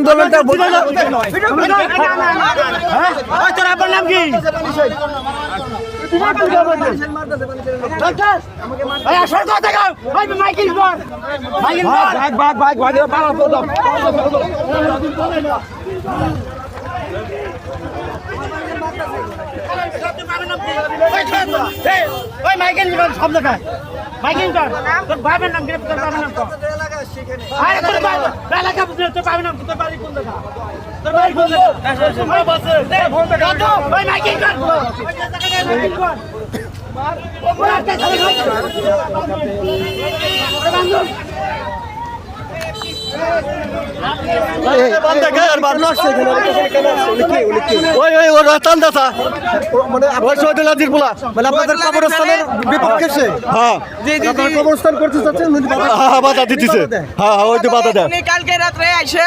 আন্দোলনটা তোর আপনার নাম কি? আপনাদের কবরস্থানের বিপক্ষে সে কবরস্থান করতে চাচ্ছেন, বাধা দিতেছে। হ্যাঁ, ওই তো বাধা দেয়। কালকে রাত্রে আইসে